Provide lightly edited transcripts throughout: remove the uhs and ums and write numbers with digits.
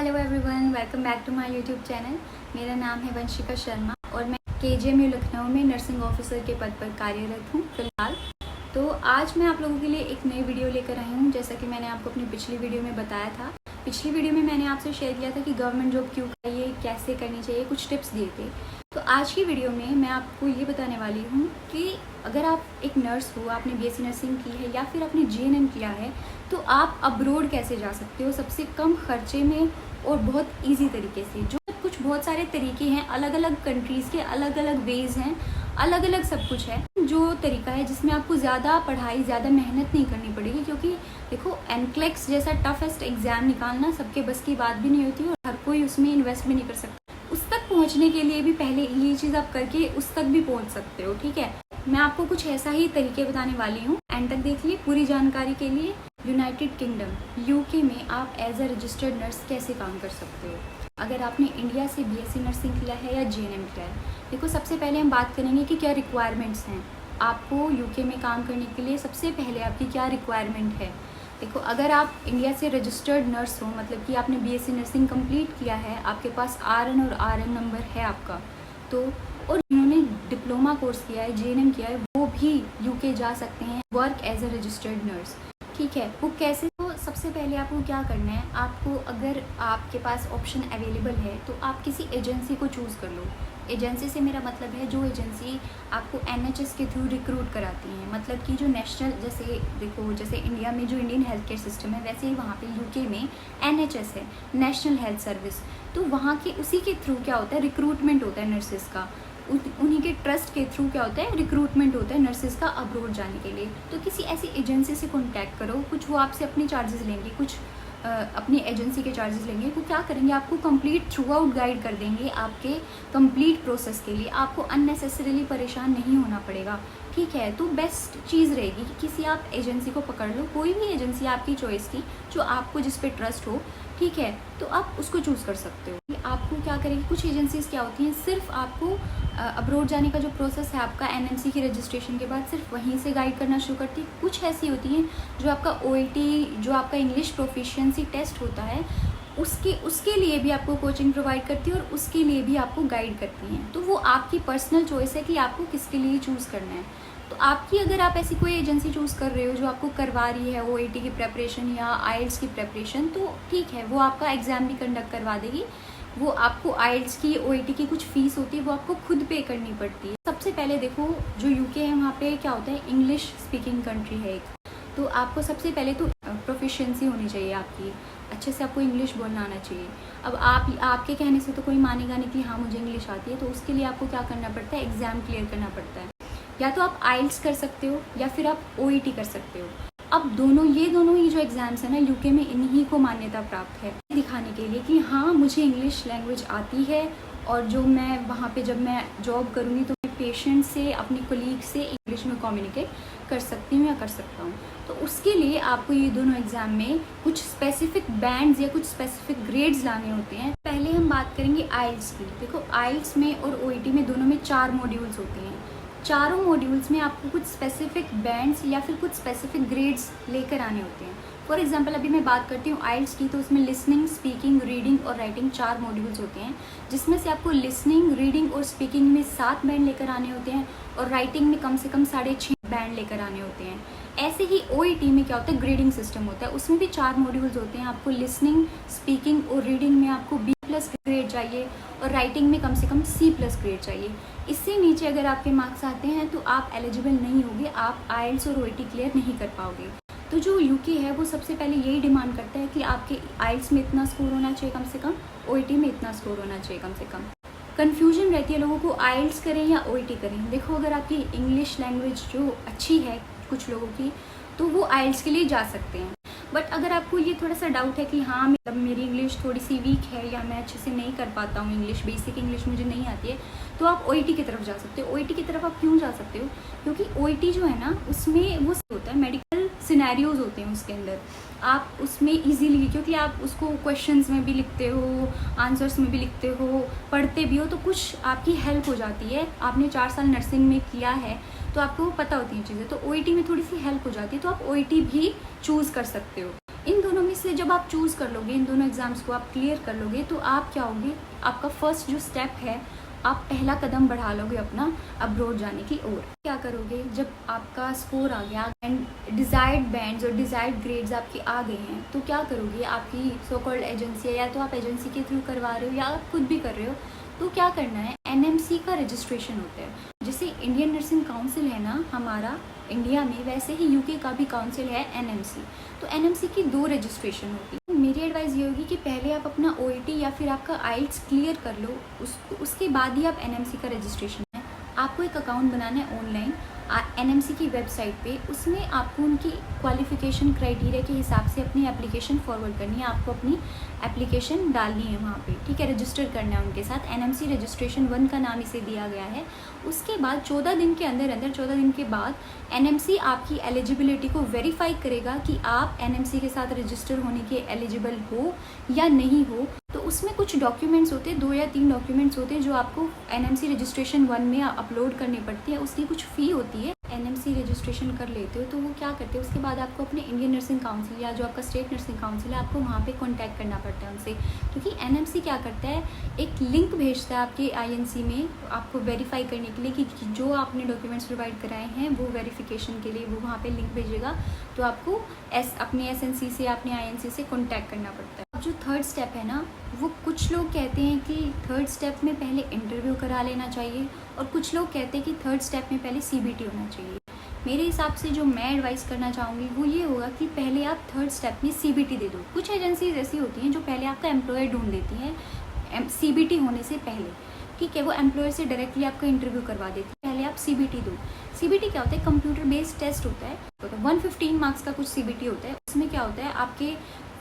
Hello everyone, welcome back to my YouTube channel. मेरा नाम है वंशिका शर्मा और मैं केजेएमयू लखनऊ में नर्सिंग ऑफिसर के पद पर कार्यरत हूँ फिलहाल। तो आज मैं आप लोगों के लिए एक नई वीडियो लेकर आई हूँ। जैसा कि मैंने आपको अपनी पिछली वीडियो में बताया था, पिछली वीडियो में मैंने आपसे शेयर किया था कि गवर्नमेंट जॉब क्यों चाहिए, कैसे करनी चाहिए, कुछ टिप्स दिए थे। तो आज की वीडियो में मैं आपको ये बताने वाली हूँ कि अगर आप एक नर्स हो, आपने बीएससी नर्सिंग की है या फिर आपने जीएनएम किया है, तो आप अब्रोड कैसे जा सकते हो सबसे कम खर्चे में और बहुत इजी तरीके से। जो कुछ बहुत सारे तरीके हैं, अलग अलग कंट्रीज़ के अलग अलग वेज हैं, अलग अलग सब कुछ है। जो तरीका है जिसमें आपको ज़्यादा पढ़ाई, ज़्यादा मेहनत नहीं करनी पड़ेगी, क्योंकि देखो एनक्लेक्स जैसा टफेस्ट एग्ज़ाम निकालना सबके बस की बात भी नहीं होती और हर कोई उसमें इन्वेस्ट भी नहीं कर सकता। उस तक पहुंचने के लिए भी पहले ये चीज़ आप करके उस तक भी पहुंच सकते हो। ठीक है, मैं आपको कुछ ऐसा ही तरीके बताने वाली हूँ। एंड तक देखिए पूरी जानकारी के लिए। यूनाइटेड किंगडम यूके में आप एज अ रजिस्टर्ड नर्स कैसे काम कर सकते हो अगर आपने इंडिया से बीएससी नर्सिंग किया है या जीएनएम किया है। देखो, सबसे पहले हम बात करेंगे कि क्या रिक्वायरमेंट्स हैं आपको यूके में काम करने के लिए। सबसे पहले आपकी क्या रिक्वायरमेंट है। देखो, अगर आप इंडिया से रजिस्टर्ड नर्स हो, मतलब कि आपने बीएससी नर्सिंग कंप्लीट किया है, आपके पास आरएन और आरएन नंबर है आपका, तो और जिन्होंने डिप्लोमा कोर्स किया है, जीएनएम किया है, वो भी यूके जा सकते हैं work as a registered nurse. ठीक है, वो कैसे? तो सबसे पहले आपको क्या करना है, आपको अगर आपके पास ऑप्शन अवेलेबल है तो आप किसी एजेंसी को चूज़ कर लो। एजेंसी से मेरा मतलब है जो एजेंसी आपको एनएचएस के थ्रू रिक्रूट कराती हैं, मतलब कि जो नेशनल, जैसे देखो जैसे इंडिया में जो इंडियन हेल्थ केयर सिस्टम है, वैसे ही वहाँ पे यूके में एनएचएस है, नेशनल हेल्थ सर्विस। तो वहाँ के उसी के थ्रू क्या होता है, रिक्रूटमेंट होता है नर्सेज़ का। उन्हीं के ट्रस्ट के थ्रू क्या होता है, रिक्रूटमेंट होता है नर्सेज़ का अब्रोड जाने के लिए। तो किसी ऐसी एजेंसी से कॉन्टैक्ट करो, कुछ वो आपसे अपने चार्जेस लेंगे, कुछ अपनी एजेंसी के चार्जेस लेंगे। वो क्या करेंगे, आपको कंप्लीट थ्रू आउट गाइड कर देंगे आपके कंप्लीट प्रोसेस के लिए। आपको अननेसेसरीली परेशान नहीं होना पड़ेगा। ठीक है, तो बेस्ट चीज़ रहेगी कि किसी आप एजेंसी को पकड़ लो, कोई भी एजेंसी आपकी चॉइस की जो आपको जिस पे ट्रस्ट हो। ठीक है, तो आप उसको चूज़ कर सकते हो। आपको क्या करेगी, कुछ एजेंसीज़ क्या होती हैं, सिर्फ आपको अब्रोड जाने का जो प्रोसेस है आपका एनएमसी की रजिस्ट्रेशन के बाद सिर्फ वहीं से गाइड करना शुरू करती है। कुछ ऐसी होती हैं जो आपका ओईटी, जो आपका इंग्लिश प्रोफिशिएंसी टेस्ट होता है, उसके लिए भी आपको कोचिंग प्रोवाइड करती है और उसके लिए भी आपको गाइड करती हैं। तो वो आपकी पर्सनल चॉइस है कि आपको किसके लिए चूज़ करना है। तो आपकी, अगर आप ऐसी कोई एजेंसी चूज़ कर रहे हो जो आपको करवा रही है ओईटी की प्रेपरेशन या आइल्स की प्रेपरेशन, तो ठीक है, वो आपका एग्ज़ाम भी कंडक्ट करवा देगी। वो आपको आइल्स की, ओईटी की कुछ फ़ीस होती है, वो आपको खुद पे करनी पड़ती है। सबसे पहले देखो, जो यूके है वहाँ पे क्या होता है, इंग्लिश स्पीकिंग कंट्री है एक, तो आपको सबसे पहले तो प्रोफिशिएंसी होनी चाहिए आपकी, अच्छे से आपको इंग्लिश बोलना आना चाहिए। अब आपके कहने से तो कोई मानेगा नहीं कि हाँ मुझे इंग्लिश आती है, तो उसके लिए आपको क्या करना पड़ता है, एग्ज़ाम क्लियर करना पड़ता है। या तो आप आइल्स कर सकते हो या फिर आप ओईटी कर सकते हो। अब ये दोनों ही जो एग्ज़ाम्स हैं ना, यूके में इन्हीं को मान्यता प्राप्त है, दिखाने के लिए कि हाँ मुझे इंग्लिश लैंग्वेज आती है और जो मैं वहाँ पे जब मैं जॉब करूँगी तो मैं पेशेंट से, अपनी कोलीग से इंग्लिश में कम्युनिकेट कर सकती हूँ या कर सकता हूँ। तो उसके लिए आपको ये दोनों एग्ज़ाम में कुछ स्पेसिफिक बैंड्स या कुछ स्पेसिफिक ग्रेड्स लाने होते हैं। पहले हम बात करेंगे आइल्स की। देखो, आइल्स में और ओईटी में दोनों में 4 मॉड्यूल्स होते हैं। चारों मॉड्यूल्स में आपको कुछ स्पेसिफिक बैंड्स या फिर कुछ स्पेसिफिक ग्रेड्स लेकर आने होते हैं। फॉर एग्जांपल अभी मैं बात करती हूँ आइल्स की, तो उसमें लिसनिंग, स्पीकिंग, रीडिंग और राइटिंग 4 मॉड्यूल्स होते हैं, जिसमें से आपको लिसनिंग, रीडिंग और स्पीकिंग में 7 बैंड लेकर आने होते हैं और राइटिंग में कम से कम 6.5 बैंड लेकर आने होते हैं। ऐसे ही ओईटी में क्या होता है, ग्रेडिंग सिस्टम होता है, उसमें भी 4 मॉड्यूल्स होते हैं। आपको लिसनिंग, स्पीकिंग और रीडिंग में आपको B+ ग्रेड चाहिए और राइटिंग में कम से कम C+ ग्रेड चाहिए। इससे नीचे अगर आपके मार्क्स आते हैं तो आप एलिजिबल नहीं होगे, आप आइल्स और ओईटी क्लियर नहीं कर पाओगे। तो जो यूके है वो सबसे पहले यही डिमांड करता है कि आपके आइल्स में इतना स्कोर होना चाहिए कम से कम, ओईटी में इतना स्कोर होना चाहिए कम से कम। कन्फ्यूजन रहती है लोगों को, आइल्स करें या ओईटी करें। देखो, अगर आपकी इंग्लिश लैंग्वेज जो अच्छी है कुछ लोगों की, तो वो आइल्स के लिए जा सकते हैं। बट अगर आपको ये थोड़ा सा डाउट है कि हाँ मतलब मेरी इंग्लिश थोड़ी सी वीक है या मैं अच्छे से नहीं कर पाता हूँ इंग्लिश, बेसिक इंग्लिश मुझे नहीं आती है, तो आप ओईटी की तरफ जा सकते हो। ओईटी की तरफ आप क्यों जा सकते हो, क्योंकि ओईटी जो है ना, उसमें वो होता है मेडिकल सिनेरियोज होते हैं उसके अंदर। आप उसमें इजीली, क्योंकि आप उसको क्वेश्चंस में भी लिखते हो, आंसर्स में भी लिखते हो, पढ़ते भी हो, तो कुछ आपकी हेल्प हो जाती है। आपने 4 साल नर्सिंग में किया है तो आपको पता होती हैं चीज़ें, तो ओईटी में थोड़ी सी हेल्प हो जाती है, तो आप ओईटी भी चूज़ कर सकते हो। इन दोनों में से जब आप चूज़ कर लोगे, इन दोनों एग्ज़ाम्स को आप क्लियर कर लोगे, तो आप क्या होगे, आपका फर्स्ट जो स्टेप है, आप पहला कदम बढ़ा लोगे अपना अब्रॉड जाने की ओर। क्या करोगे, जब आपका स्कोर आ गया एंड डिज़ायर्ड बैंड्स और डिज़ायर्ड ग्रेड्स आपके आ गए हैं, तो क्या करोगे, आपकी सो कॉल्ड एजेंसी है, या तो आप एजेंसी के थ्रू करवा रहे हो या आप खुद भी कर रहे हो, तो क्या करना है, एनएमसी का रजिस्ट्रेशन होता है। जैसे इंडियन नर्सिंग काउंसिल है ना हमारा इंडिया में, वैसे ही यूके का भी काउंसिल है एनएमसी। तो एनएमसी की 2 रजिस्ट्रेशन होती है। मेरी एडवाइस ये होगी कि पहले आप अपना ओईटी या फिर आपका आइल्स क्लियर कर लो, उसके बाद ही आप एनएमसी का रजिस्ट्रेशन है। आपको एक अकाउंट बनाना है ऑनलाइन एनएमसी की वेबसाइट पे, उसमें आपको उनकी क्वालिफिकेशन क्राइटेरिया के हिसाब से अपनी एप्लीकेशन फॉरवर्ड करनी है, आपको अपनी एप्लीकेशन डालनी है वहाँ पे, ठीक है, रजिस्टर करना है उनके साथ। एनएमसी रजिस्ट्रेशन 1 का नाम इसे दिया गया है। उसके बाद 14 दिन के अंदर 14 दिन के बाद एनएमसी आपकी एलिजिबिलिटी को वेरीफाई करेगा कि आप एनएमसी के साथ रजिस्टर होने के एलिजिबल हो या नहीं हो। तो उसमें कुछ डॉक्यूमेंट्स होते हैं, 2 या 3 डॉक्यूमेंट्स होते हैं जो आपको एनएमसी रजिस्ट्रेशन 1 में अपलोड करनी पड़ती है, उसकी कुछ फ़ी होती है। एनएमसी रजिस्ट्रेशन कर लेते हो तो वो क्या करते हैं, उसके बाद आपको अपने इंडियन नर्सिंग काउंसिल या जो आपका स्टेट नर्सिंग काउंसिल है, आपको वहाँ पे कांटेक्ट करना पड़ता है उनसे, क्योंकि एनएमसी क्या करता है, एक लिंक भेजता है आपके आईएनसी में आपको वेरीफाई करने के लिए कि जो आपने डॉक्यूमेंट्स प्रोवाइड कराए हैं वो वेरिफिकेशन के लिए वो वहाँ पे लिंक भेजेगा। तो आपको अपने एसएनसी से अपने आईएनसी से कॉन्टैक्ट करना पड़ता है। अब जो थर्ड स्टेप है ना, वो कुछ लोग कहते हैं कि थर्ड स्टेप में पहले इंटरव्यू करा लेना चाहिए, और कुछ लोग कहते हैं कि थर्ड स्टेप में पहले सीबीटी होना चाहिए। मेरे हिसाब से जो मैं एडवाइस करना चाहूँगी वो ये होगा कि पहले आप थर्ड स्टेप में सीबीटी दे दो। कुछ एजेंसीज ऐसी होती हैं जो पहले आपका एम्प्लॉयर ढूंढ देती हैं सीबीटी होने से पहले, ठीक है, वो एम्प्लॉयर से डायरेक्टली आपका इंटरव्यू करवा देती है, पहले आप सीबीटी दो। सीबीटी क्या होता है, कंप्यूटर बेस्ड टेस्ट होता है, 115 मार्क्स का कुछ सीबीटी होता है। उसमें क्या होता है, आपके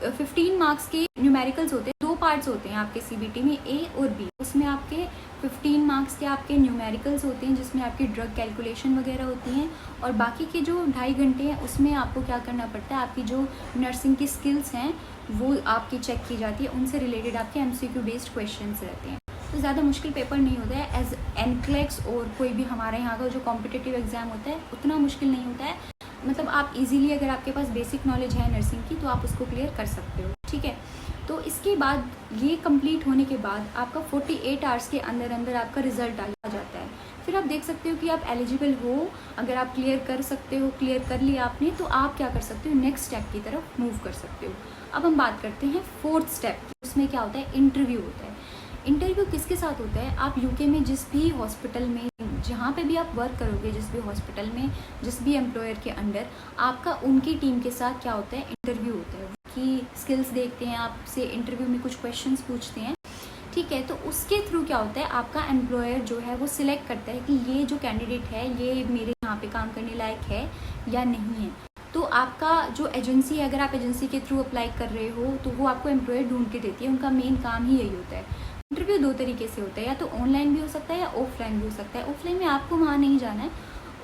15 मार्क्स के न्यूमेरिकल्स होते हैं, 2 पार्ट्स होते हैं आपके सीबीटी में, ए और बी। उसमें आपके 15 मार्क्स के आपके न्यूमेरिकल्स होते हैं जिसमें आपकी ड्रग कैलकुलेशन वगैरह होती हैं, और बाकी के जो 2.5 घंटे हैं उसमें आपको क्या करना पड़ता है, आपकी जो नर्सिंग की स्किल्स हैं वो आपकी चेक की जाती है, उनसे रिलेटेड आपके एमसीक्यू बेस्ड क्वेश्चंस रहते हैं। तो ज़्यादा मुश्किल पेपर नहीं होता है, एज एनक्लेक्स और कोई भी हमारे यहाँ का जो कॉम्पिटिटिव एग्जाम होता है उतना मुश्किल नहीं होता है। मतलब आप इजीली, अगर आपके पास बेसिक नॉलेज है नर्सिंग की, तो आप उसको क्लियर कर सकते हो, ठीक है। तो इसके बाद ये कंप्लीट होने के बाद आपका 48 आवर्स के अंदर आपका रिजल्ट आ जाता है। फिर आप देख सकते हो कि आप एलिजिबल हो। अगर आप क्लियर कर सकते हो, क्लियर कर लिया आपने, तो आप क्या कर सकते हो, नेक्स्ट स्टेप की तरफ मूव कर सकते हो। अब हम बात करते हैं फोर्थ स्टेप की। उसमें क्या होता है, इंटरव्यू होता है। इंटरव्यू किसके साथ होता है, आप यूके में जिस भी हॉस्पिटल में, जहाँ पे भी आप वर्क करोगे, जिस भी हॉस्पिटल में, जिस भी एम्प्लॉयर के अंडर, आपका उनकी टीम के साथ क्या होता है, इंटरव्यू होता है। कि स्किल्स देखते हैं, आपसे इंटरव्यू में कुछ क्वेश्चंस पूछते हैं, ठीक है। तो उसके थ्रू क्या होता है, आपका एम्प्लॉयर जो है वो सिलेक्ट करता है कि ये जो कैंडिडेट है ये मेरे यहाँ पे काम करने लायक है या नहीं है। तो आपका जो एजेंसी है, अगर आप एजेंसी के थ्रू अप्लाई कर रहे हो, तो वो आपको एम्प्लॉयर ढूंढ के देती है। उनका मेन काम ही यही होता है। इंटरव्यू 2 तरीके से होता है, या तो ऑनलाइन भी हो सकता है या ऑफलाइन भी हो सकता है। ऑफलाइन में आपको वहाँ नहीं जाना है।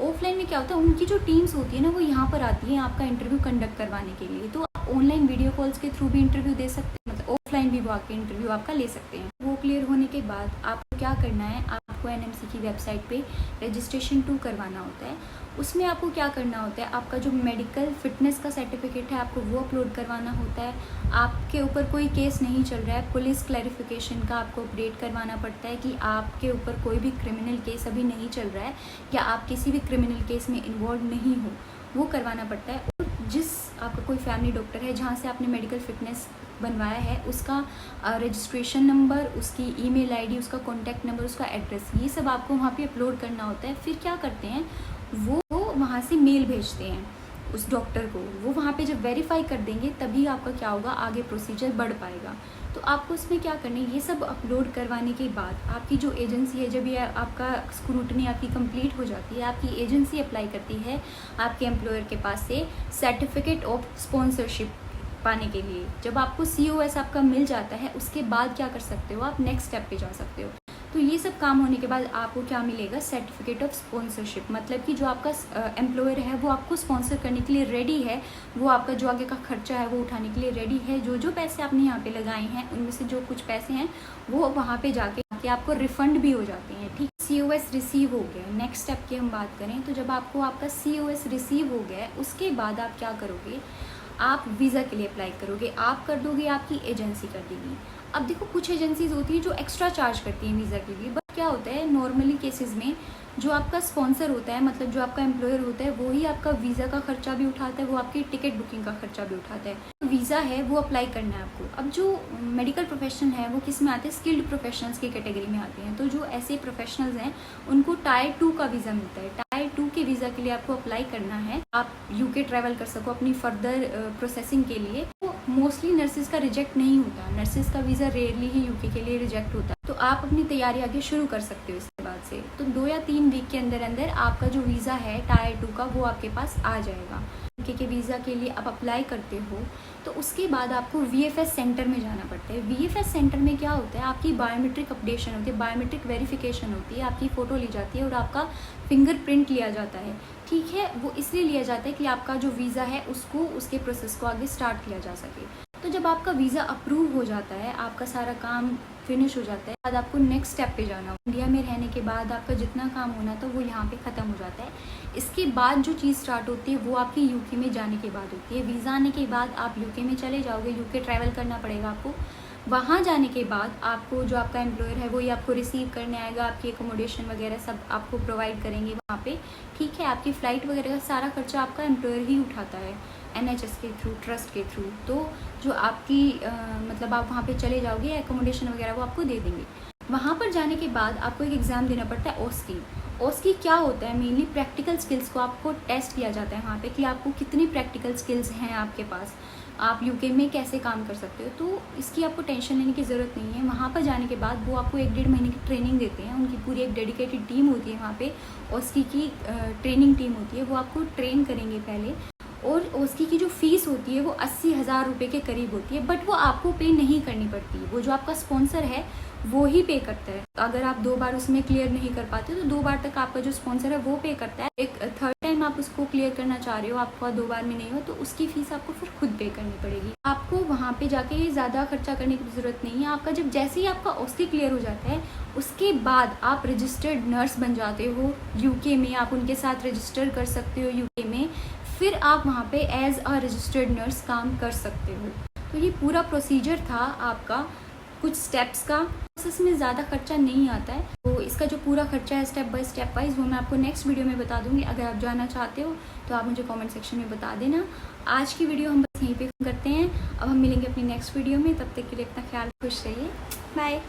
ऑफलाइन में क्या होता है, उनकी जो टीम्स होती है ना, वो यहाँ पर आती है आपका इंटरव्यू कंडक्ट करवाने के लिए। तो आप ऑनलाइन वीडियो कॉल्स के थ्रू भी इंटरव्यू दे सकते हैं, मतलब ऑफलाइन भी वो आके इंटरव्यू आपका ले सकते हैं। वो क्लियर होने के बाद आपको क्या करना है, आपको एनएमसी की वेबसाइट पे रजिस्ट्रेशन 2 करवाना होता है। उसमें आपको क्या करना होता है, आपका जो मेडिकल फिटनेस का सर्टिफिकेट है आपको वो अपलोड करवाना होता है। आपके ऊपर कोई केस नहीं चल रहा है, पुलिस क्लैरिफिकेशन का आपको अपडेट करवाना पड़ता है कि आपके ऊपर कोई भी क्रिमिनल केस अभी नहीं चल रहा है, या आप किसी भी क्रिमिनल केस में इन्वॉल्व नहीं हो, वो करवाना पड़ता है। और जिस आपका कोई फैमिली डॉक्टर है जहाँ से आपने मेडिकल फिटनेस बनवाया है, उसका रजिस्ट्रेशन नंबर, उसकी ईमेल आईडी, उसका कॉन्टैक्ट नंबर, उसका एड्रेस, ये सब आपको वहाँ पे अपलोड करना होता है। फिर क्या करते हैं, वो वहाँ से मेल भेजते हैं उस डॉक्टर को। वो वहाँ पे जब वेरीफाई कर देंगे तभी आपका क्या होगा, आगे प्रोसीजर बढ़ पाएगा। तो आपको इसमें क्या करना है, ये सब अपलोड करवाने के बाद आपकी जो एजेंसी है, जब ये आपका स्क्रूटनी आपकी कंप्लीट हो जाती है, आपकी एजेंसी अप्लाई करती है आपके एम्प्लॉयर के पास से सर्टिफिकेट ऑफ स्पॉन्सरशिप पाने के लिए। जब आपको COS आपका मिल जाता है, उसके बाद क्या कर सकते हो, आप नेक्स्ट स्टेप पे जा सकते हो। तो ये सब काम होने के बाद आपको क्या मिलेगा, सर्टिफिकेट ऑफ स्पॉन्सरशिप। मतलब कि जो आपका एम्प्लॉयर है वो आपको स्पॉन्सर करने के लिए रेडी है, वो आपका जो आगे का खर्चा है वो उठाने के लिए रेडी है। जो पैसे आपने यहाँ पे लगाए हैं उनमें से जो कुछ पैसे हैं वो वहाँ पे जाके आपको रिफंड भी हो जाते हैं, ठीक। COS रिसीव हो गया। नेक्स्ट स्टेप की हम बात करें तो जब आपको आपका COS रिसीव हो गया, उसके बाद आप क्या करोगे, आप वीज़ा के लिए अप्लाई करोगे, आप कर दोगे, आपकी एजेंसी कर देगी। अब देखो कुछ एजेंसीज होती है जो एक्स्ट्रा चार्ज करती हैं वीज़ा के लिए, बट क्या होता है नॉर्मली केसेस में जो आपका स्पॉन्सर होता है, मतलब जो आपका एम्प्लॉयर होता है, वो ही आपका वीज़ा का खर्चा भी उठाता है, वो आपकी टिकट बुकिंग का खर्चा भी उठाता है। तो वीज़ा है वो अप्लाई करना है आपको। अब जो मेडिकल प्रोफेशन है वो किस में आते हैं, स्किल्ड प्रोफेशनल्स की कैटेगरी में आते हैं। तो जो ऐसे प्रोफेशनल्स हैं उनको टायर 2 का वीज़ा मिलता है। टायर 2 के वीज़ा के लिए आपको अप्लाई करना है, आप यूके ट्रैवल कर सको अपनी फर्दर प्रोसेसिंग के लिए। तो मोस्टली नर्सिस का रिजेक्ट नहीं होता, नर्सिस का वीज़ा रेयरली ही यूके के लिए रिजेक्ट होता है। तो आप अपनी तैयारी आगे शुरू कर सकते हो इसके बाद से। तो 2 या 3 वीक के अंदर अंदर आपका जो वीज़ा है टायर 2 का वो आपके पास आ जाएगा। यूके के वीज़ा के लिए आप अप्लाई करते हो तो उसके बाद आपको वीएफएस सेंटर में जाना पड़ता है। वीएफएस सेंटर में क्या होता है, आपकी बायोमेट्रिक अपडेशन होती है, बायोमेट्रिक वेरिफिकेशन होती है, आपकी फ़ोटो ली जाती है और आपका फिंगरप्रिंट लिया जाता है। ठीक है, वो इसलिए लिया जाता है कि आपका जो वीज़ा है उसको, उसके प्रोसेस को आगे स्टार्ट किया जा सके। तो जब आपका वीज़ा अप्रूव हो जाता है, आपका सारा काम फिनिश हो जाता है, बाद आपको नेक्स्ट स्टेप पे जाना हो। इंडिया में रहने के बाद आपका जितना काम होना था वो यहाँ पे ख़त्म हो जाता है। इसके बाद जो चीज़ स्टार्ट होती है वो आपकी यूके में जाने के बाद होती है। वीज़ा आने के बाद आप यूके में चले जाओगे, यूके ट्रैवल करना पड़ेगा आपको। वहाँ जाने के बाद आपको जो आपका एम्प्लॉयर है वही आपको रिसीव करने आएगा, आपकी एकोमोडेशन वगैरह सब आपको प्रोवाइड करेंगे वहाँ पे। ठीक है, आपकी फ़्लाइट वगैरह का सारा खर्चा आपका एम्प्लॉयर ही उठाता है, NHS के थ्रू, ट्रस्ट के थ्रू। तो जो आपकी मतलब आप वहाँ पे चले जाओगे, एकोमोडेशन वगैरह वो आपको दे देंगे। वहाँ पर जाने के बाद आपको एक एग्ज़ाम देना पड़ता है ओस्की। ओस्की क्या होता है, मेनली प्रैक्टिकल स्किल्स को आपको टेस्ट किया जाता है वहाँ पे कि आपको कितनी प्रैक्टिकल स्किल्स हैं आपके पास, आप यूके में कैसे काम कर सकते हो। तो इसकी आपको टेंशन लेने की ज़रूरत नहीं है। वहाँ पर जाने के बाद वो आपको 1-1.5 महीने की ट्रेनिंग देते हैं। उनकी पूरी एक डेडिकेटेड टीम होती है वहाँ पे, ओस्की की ट्रेनिंग टीम होती है, वो आपको ट्रेन करेंगे पहले। और ओस्की की जो फ़ीस होती है वो 80,000 रुपये के करीब होती है, बट वो आपको पे नहीं करनी पड़ती है, वो जो आपका स्पॉन्सर है वो ही पे करता है। अगर आप 2 बार उसमें क्लियर नहीं कर पाते तो 2 बार तक आपका जो स्पॉन्सर है वो पे करता है। एक थर्ड टाइम आप उसको क्लियर करना चाह रहे हो, आपका 2 बार में नहीं हो, तो उसकी फ़ीस आपको फिर खुद पे करनी पड़ेगी। आपको वहाँ पे जाके ज़्यादा खर्चा करने की ज़रूरत नहीं है। आपका जब जैसे ही आपका ओस्की क्लियर हो जाता है उसके बाद आप रजिस्टर्ड नर्स बन जाते हो यूके में, आप उनके साथ रजिस्टर कर सकते हो यूके में, फिर आप वहाँ पे एज अ रजिस्टर्ड नर्स काम कर सकते हो। तो ये पूरा प्रोसीजर था आपका, कुछ स्टेप्स का। प्रोसेस में ज़्यादा खर्चा नहीं आता है। तो इसका जो पूरा खर्चा है स्टेप बाय स्टेप वाइज वो मैं आपको नेक्स्ट वीडियो में बता दूंगी। अगर आप जानना चाहते हो तो आप मुझे कमेंट सेक्शन में बता देना। आज की वीडियो हम बस यहीं पे करते हैं। अब हम मिलेंगे अपनी नेक्स्ट वीडियो में, तब तक के लिए अपना ख्याल, खुश रहिए, बाय।